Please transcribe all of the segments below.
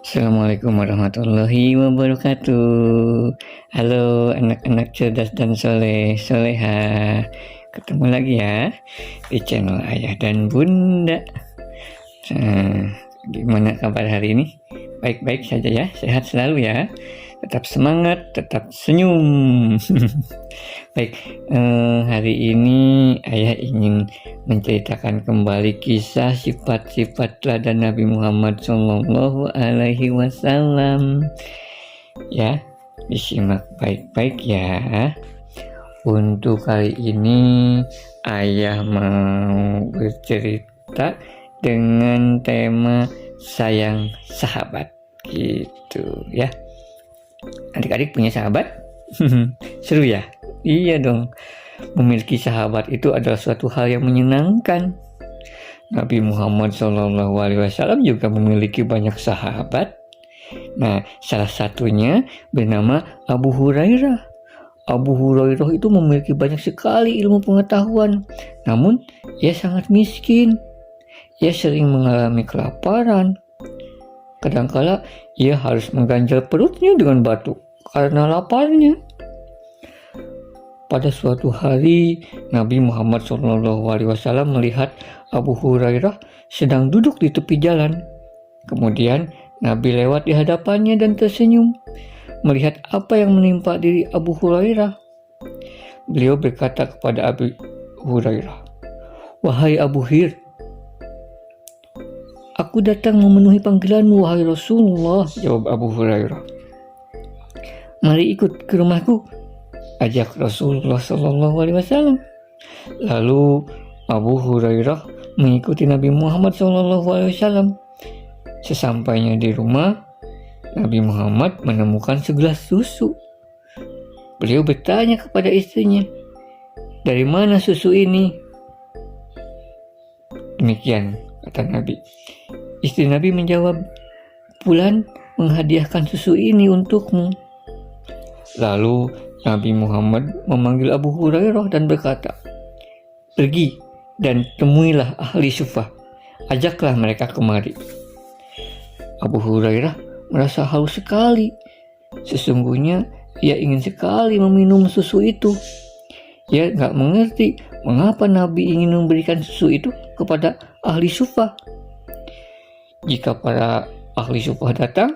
Assalamualaikum warahmatullahi wabarakatuh. Halo anak-anak cerdas dan soleha. Ketemu lagi ya di channel Ayah dan Bunda. Gimana kabar hari ini? Baik-baik saja ya, sehat selalu ya. Tetap semangat, tetap senyum. Baik, hari ini Ayah ingin menceritakan kembali kisah sifat-sifat teladan Nabi Muhammad Shallallahu Alaihi Wasallam. Ya, disimak baik-baik ya. Untuk kali ini Ayah mau bercerita dengan tema sayang sahabat, gitu ya. Adik-adik punya sahabat? Seru ya? Iya dong. Memiliki sahabat itu adalah suatu hal yang menyenangkan. Nabi Muhammad SAW juga memiliki banyak sahabat. Nah, salah satunya bernama Abu Hurairah. Abu Hurairah itu memiliki banyak sekali ilmu pengetahuan. Namun, ia sangat miskin. Ia sering mengalami kelaparan. Kadangkala ia harus mengganjal perutnya dengan batu karena laparnya. Pada suatu hari, Nabi Muhammad SAW melihat Abu Hurairah sedang duduk di tepi jalan. Kemudian Nabi lewat di hadapannya dan tersenyum melihat apa yang menimpa diri Abu Hurairah. Beliau berkata kepada Abu Hurairah, "Wahai Abu Hir, aku datang memenuhi panggilanmu, wahai Rasulullah," jawab Abu Hurairah. "Mari ikut ke rumahku," ajak Rasulullah SAW. Lalu Abu Hurairah mengikuti Nabi Muhammad SAW. Sesampainya di rumah, Nabi Muhammad menemukan segelas susu. Beliau bertanya kepada istrinya, "Dari mana susu ini?" "Demikian," kata Nabi. Istri Nabi menjawab, "Fulan menghadiahkan susu ini untukmu." Lalu Nabi Muhammad memanggil Abu Hurairah dan berkata, "Pergi dan temuilah ahli sufah, ajaklah mereka kemari." Abu Hurairah merasa haus sekali. Sesungguhnya ia ingin sekali meminum susu itu. Ia gak mengerti mengapa Nabi ingin memberikan susu itu kepada ahli sufah. Jika para ahli sufah datang,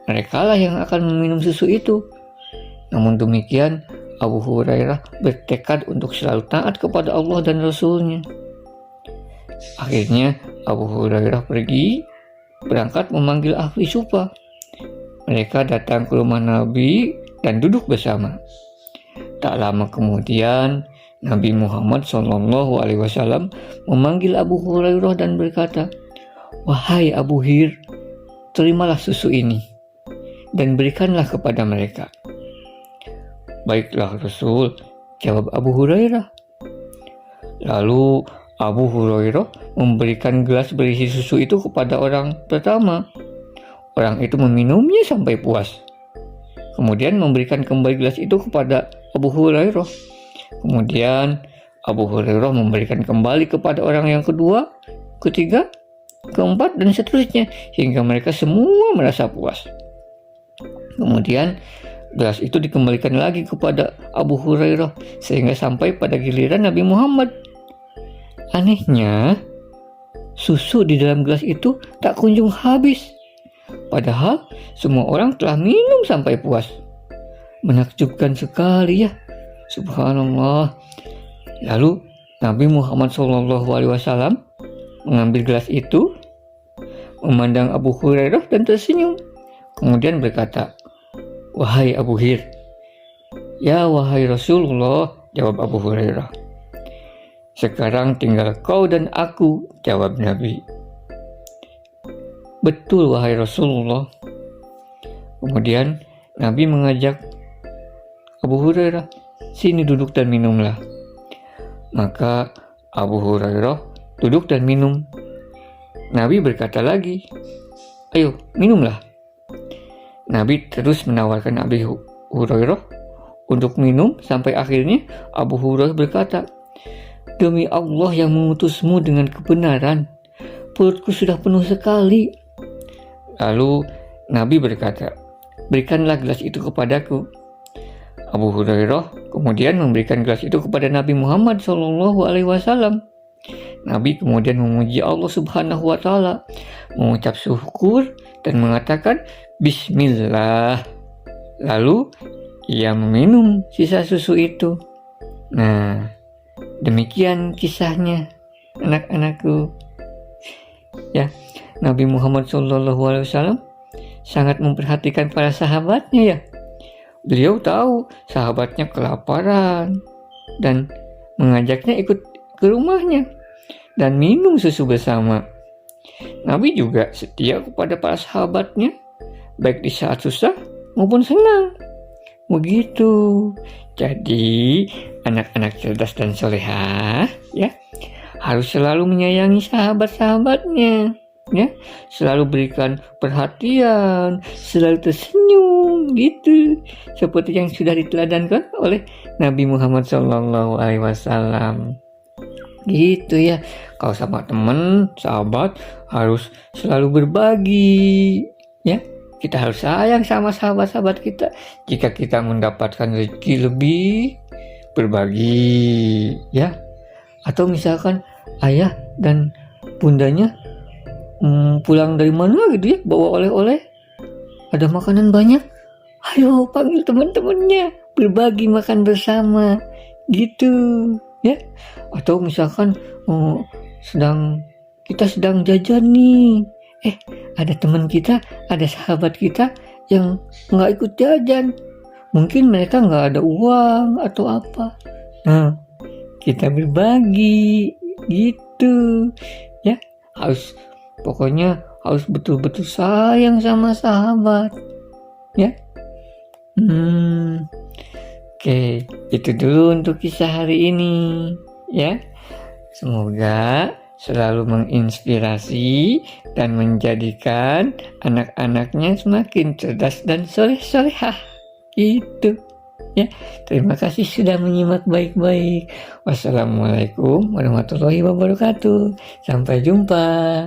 merekalah yang akan meminum susu itu. Namun demikian, Abu Hurairah bertekad untuk selalu taat kepada Allah dan Rasul-Nya. Akhirnya Abu Hurairah pergi, berangkat memanggil ahli sufah. Mereka datang ke rumah Nabi dan duduk bersama. Tak lama kemudian, Nabi Muhammad SAW memanggil Abu Hurairah dan berkata, "Wahai Abu Hir, terimalah susu ini dan berikanlah kepada mereka." "Baiklah Rasul," jawab Abu Hurairah. Lalu Abu Hurairah memberikan gelas berisi susu itu kepada orang pertama. Orang itu meminumnya sampai puas. Kemudian memberikan kembali gelas itu kepada Abu Hurairah. Kemudian Abu Hurairah memberikan kembali kepada orang yang kedua, ketiga, keempat, dan seterusnya hingga mereka semua merasa puas. Kemudian gelas itu dikembalikan lagi kepada Abu Hurairah sehingga sampai pada giliran Nabi Muhammad. Anehnya, susu di dalam gelas itu tak kunjung habis. Padahal semua orang telah minum sampai puas. Menakjubkan sekali ya, subhanallah. Lalu Nabi Muhammad SAW mengambil gelas itu, memandang Abu Hurairah dan tersenyum. Kemudian berkata, "Wahai Abu Hir." "Ya wahai Rasulullah," jawab Abu Hurairah. "Sekarang tinggal kau dan aku," jawab Nabi. "Betul wahai Rasulullah." Kemudian Nabi mengajak Abu Hurairah, "Sini duduk dan minumlah." Maka Abu Hurairah duduk dan minum. Nabi berkata lagi, "Ayo minumlah." Nabi terus menawarkan Abu Hurairah untuk minum sampai akhirnya Abu Hurairah berkata, "Demi Allah yang mengutusmu dengan kebenaran, perutku sudah penuh sekali." Lalu Nabi berkata, "Berikanlah gelas itu kepadaku." Abu Hurairah kemudian memberikan gelas itu kepada Nabi Muhammad SAW. Nabi kemudian memuji Allah Subhanahu wa Ta'ala, mengucap syukur dan mengatakan Bismillah. Lalu ia meminum sisa susu itu. Nah, demikian kisahnya, anak-anakku. Ya, Nabi Muhammad SAW sangat memperhatikan para sahabatnya ya. Beliau tahu sahabatnya kelaparan dan mengajaknya ikut ke rumahnya dan minum susu bersama. Nabi juga setia kepada para sahabatnya, baik di saat susah maupun senang. Begitu. Jadi, anak-anak cerdas dan solehah ya harus selalu menyayangi sahabat-sahabatnya. Ya, selalu berikan perhatian, selalu tersenyum gitu, seperti yang sudah diteladankan oleh Nabi Muhammad SAW. Gitu ya, kalau sama teman, sahabat harus selalu berbagi. Ya, kita harus sayang sama sahabat-sahabat kita. Jika kita mendapatkan rezeki lebih, berbagi, ya. Atau misalkan ayah dan bundanya pulang dari mana gitu ya, bawa oleh-oleh, ada makanan banyak, ayo panggil teman-temannya, berbagi makan bersama gitu ya. Atau misalkan kita sedang jajan nih, ada teman kita, ada sahabat kita yang nggak ikut jajan, mungkin mereka nggak ada uang atau apa, nah kita berbagi gitu ya. Pokoknya harus betul-betul sayang sama sahabat ya. Oke, itu dulu untuk kisah hari ini ya. Semoga selalu menginspirasi dan menjadikan anak-anaknya semakin cerdas dan soleh-solehah gitu ya. Terima kasih sudah menyimak baik-baik. Wassalamualaikum warahmatullahi wabarakatuh. Sampai jumpa.